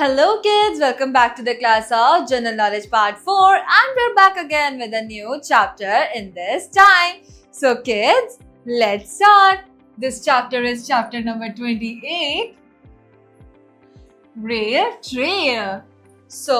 Hello kids, welcome back to the class of General Knowledge Part 4 and we're back again with a new chapter in this time. So kids, let's start. This chapter is chapter number 28, Rail Trail. So,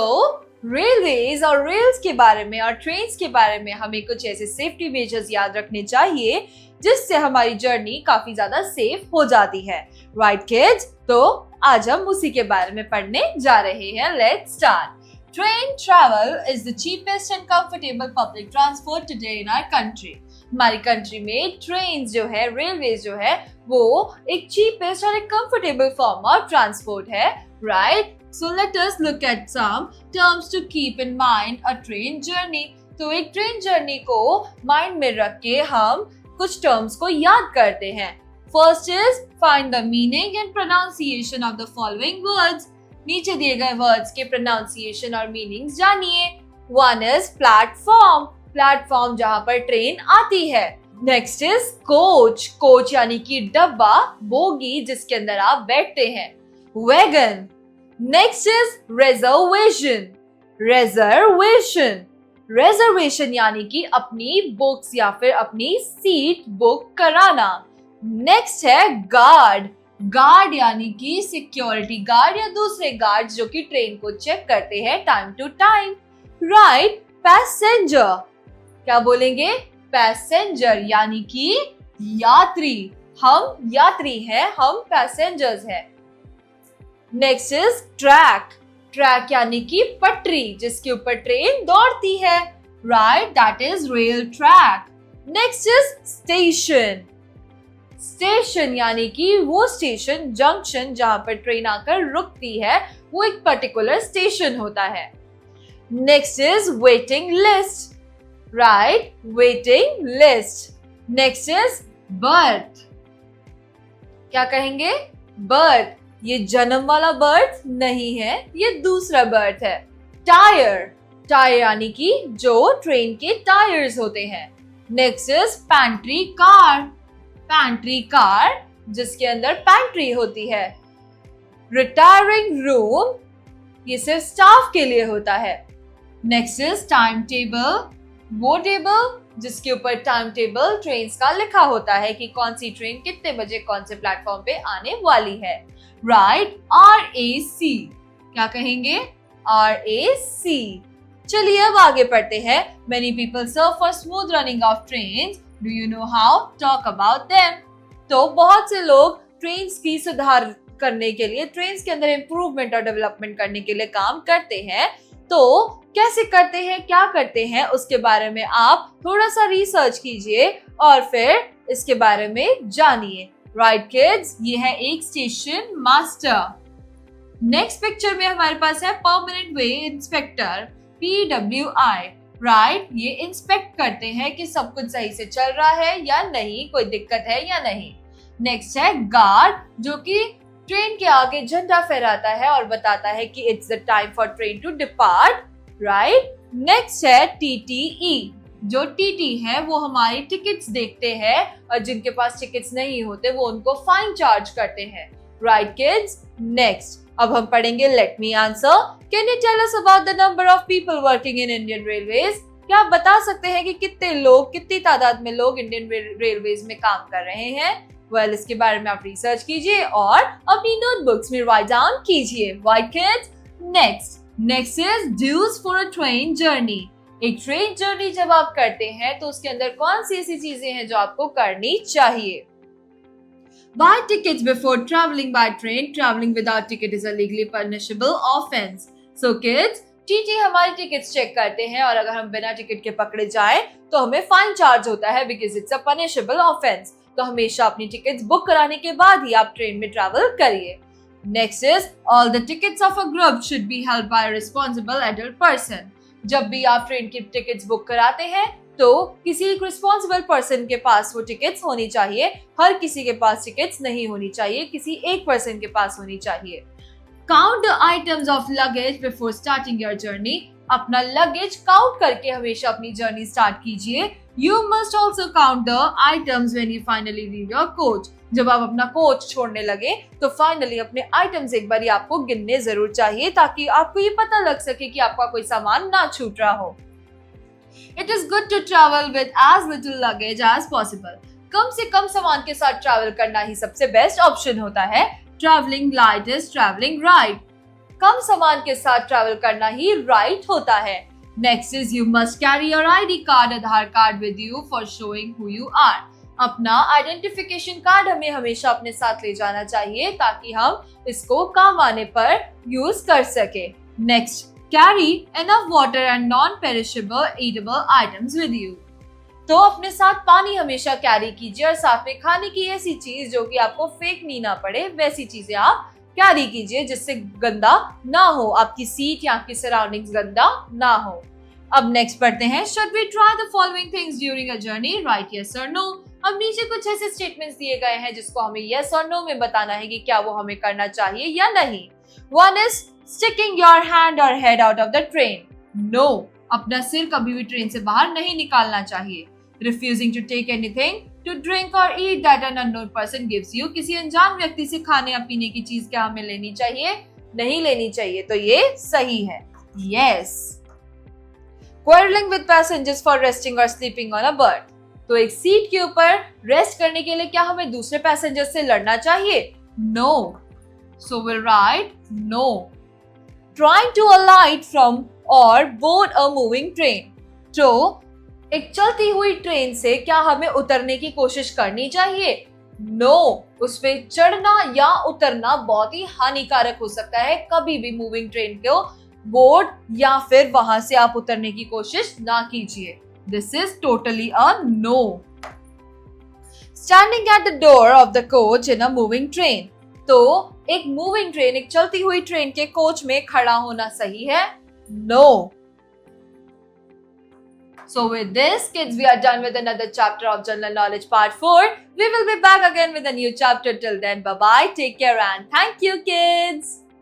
railways और rails के बारे में और trains के बारे में हमें कुछ ऐसे सेफ्टी मेजर्स याद रखने चाहिए जिससे हमारी जर्नी काफी ज्यादा सेफ हो जाती है. Right kids? तो आज हम उसी के बारे में पढ़ने जा रहे हैं. Let's start. Train travel is the cheapest and comfortable public transport today in our country. हमारी कंट्री में ट्रेन जो है, रेलवेज जो है, वो एक चीपेस्ट और एक कंफर्टेबल फॉर्म ऑफ ट्रांसपोर्ट है. Right? So let us look at some terms to keep in mind a train journey. तो एक ट्रेन जर्नी को माइंड में रख के हम कुछ टर्म्स को याद करते हैं. First is find the meaning and pronunciation of the following words. नीचे दिए गए वर्ड्स के प्रोनाउंसिएशन और मीनिंग्स जानिए. One is platform. प्लेटफॉर्म जहाँ पर ट्रेन आती है. Next is coach. कोच यानी कि डब्बा, बोगी जिसके अंदर आप बैठते हैं. Wagon. Next is reservation. Reservation. Reservation यानी कि अपनी बुक्स या फिर अपनी सीट बुक कराना. Next है guard. Guard यानी कि सिक्योरिटी गार्ड या दूसरे गार्ड जो कि ट्रेन को चेक करते हैं time to time. Right? Passenger. क्या बोलेंगे? पैसेंजर यानी कि यात्री. हम यात्री हैं, हम पैसेंजर्स हैं. Next is track. ट्रैक यानी कि पटरी जिसके ऊपर ट्रेन दौड़ती है. Right? That is rail track. Next is station. Station यानी कि वो स्टेशन, जंक्शन जहां पर ट्रेन आकर रुकती है, वो एक पर्टिकुलर स्टेशन होता है. Next is waiting list. Right? Waiting list. Next is birth. क्या कहेंगे? बर्थ. ये जन्म वाला बर्थ नहीं है, ये दूसरा बर्थ है. टायर. टायर यानी कि जो ट्रेन के टायर्स होते हैं. Next is pantry car. Pantry car जिसके अंदर पैंट्री होती है. Retiring room. ये सिर्फ स्टाफ के लिए होता है. Next is time table. वो टेबल जिसके ऊपर टाइम टेबल ट्रेन्स का लिखा होता है कि कौन सी ट्रेन कितने बजे कौन से प्लेटफॉर्म पे आने वाली है. राइट? RAC. क्या कहेंगे? RAC. चलिए अब आगे पढ़ते हैं. Many people serve for smooth running of trains. Do you know how? Talk about them. तो बहुत से लोग ट्रेन्स की सुधार करने के लिए, ट्रेन्स के अंदर इम्प्रूवमेंट और डेवलपमेंट करने के लिए काम करते हैं. तो कैसे करते हैं, क्या करते हैं, उसके बारे में आप थोड़ा सा रिसर्च कीजिए और फिर इसके बारे में जानिए. Right kids? ये है एक स्टेशन मास्टर. नेक्स्ट पिक्चर में हमारे पास है परमानेंट वे इंस्पेक्टर, PWI. राइट? ये इंस्पेक्ट करते हैं कि सब कुछ सही से चल रहा है या नहीं, कोई दिक्कत है या नहीं. नेक्स्ट है गार्ड जो कि ट्रेन के आगे झंडा फहराता है और बताता है कि it's the time for train to depart. Right? Next है TTE. जो TT है वो हमारी टिकट्स देखते हैं और जिनके पास टिकट्स नहीं होते वो उनको फाइन चार्ज करते हैं. Right kids? नेक्स्ट अब हम पढ़ेंगे let me answer. Can you tell us about the number of people working in Indian railways? क्या आप बता सकते हैं कि कितने लोग, कितनी तादाद में लोग इंडियन रेलवेज में काम कर रहे हैं? वेल, इसके बारे में आप रिसर्च कीजिए और अपनी नोटबुक्स में राइट डाउन कीजिए. Right kids? Next is do's for a train journey. एक ट्रेन जर्नी जब आप करते हैं तो उसके अंदर कौन सी ऐसी चीजें हैं जो आपको करनी चाहिए? Buy tickets before traveling by train. Traveling without ticket is a legally punishable offense. So kids, TT हमारी टिकट्स चेक करते हैं और अगर हम बिना टिकट के पकड़े जाएं तो हमें फाइन चार्ज होता है because it's a punishable offense. तो हमेशा अपनी टिकट्स बुक कराने के बाद ही आप ट्रेन में ट्रैवल करिए. Next is all the tickets of a group should be held by a responsible adult person. जब भी आप ट्रेन की टिकट्स बुक कराते हैं तो किसी एक रिस्पॉन्सिबल पर्सन के पास वो टिकट्स होनी चाहिए. हर किसी के पास टिकट्स नहीं होनी चाहिए, किसी एक पर्सन के पास होनी चाहिए. Count the items of luggage before starting your journey. अपना लगेज काउंट करके हमेशा अपनी जर्नी स्टार्ट कीजिए. You must also count the items when you finally leave your coach. जब आप अपना कोच छोड़ने लगे तो फाइनली अपने आइटम्स एक बार आपको गिनने जरूर चाहिए, ताकि आपको ये पता लग सके कि आपका कोई सामान ना छूट रहा हो। It is good to travel with as little luggage as possible. कम से कम सामान के साथ ट्रैवल करना ही सबसे बेस्ट ऑप्शन होता है। Traveling light is traveling right. कम सामान के साथ ट्रैवल करना ही राइट होता है। Next is you must carry your ID card, Aadhaar card with you for showing who you are. अपना आइडेंटिफिकेशन कार्ड हमें हमेशा अपने साथ ले जाना चाहिए, ताकि हम इसको काम आने पर यूज कर सके। Next, carry enough water and non-perishable eatable items with you. तो अपने साथ पानी हमेशा कैरी कीजिए और साथ में खाने की ऐसी चीज जो कि आपको फेंकनी ना पड़े, वैसी चीजें आप कैरी कीजिए जिससे गंदा ना हो, आपकी सीट या आपकी सराउंडिंग्स गंदा ना हो। अब नेक्स्ट पढ़ते हैं, should we try the following things during a journey, right yes और नो। अब नीचे कुछ ऐसे स्टेटमेंट्स दिए गए हैं जिसको हमें यस और नो में बताना है कि क्या वो हमें करना चाहिए या नहीं। One is sticking your hand और head out of the train, no, अपना सिर कभी भी ट्रेन से बाहर नहीं निकालना चाहिए। Refusing to take anything to drink और eat that an unknown person gives you, किसी अनजान व्यक्ति से खाने या पीने की चीज क्या हमें लेनी चाहिए, नहीं लेनी चाहिए, तो ये सही है, yes. Quarrelling with passengers for resting और स्लीपिंग ऑन अ बर्थ, तो एक सीट के ऊपर रेस्ट करने के लिए क्या हमें दूसरे पैसेंजर से लड़ना चाहिए, no, so will right no. Trying to alight from or board a moving train, तो एक चलती हुई ट्रेन से क्या हमें उतरने की कोशिश करनी चाहिए, नो, उस पे चढ़ना या उतरना बहुत ही हानिकारक हो सकता है, कभी भी मूविंग ट्रेन को बोर्ड या फिर वहां से आप उतरने की कोशिश ना कीजिए, this is totally a no. Standing at the door of the coach in a moving train, तो एक मूविंग ट्रेन, एक चलती हुई ट्रेन के कोच में खड़ा होना सही है, no. So with this, kids, we are done with another chapter of General Knowledge Part 4. We will be back again with a new chapter. Till then, bye-bye, take care and thank you, kids.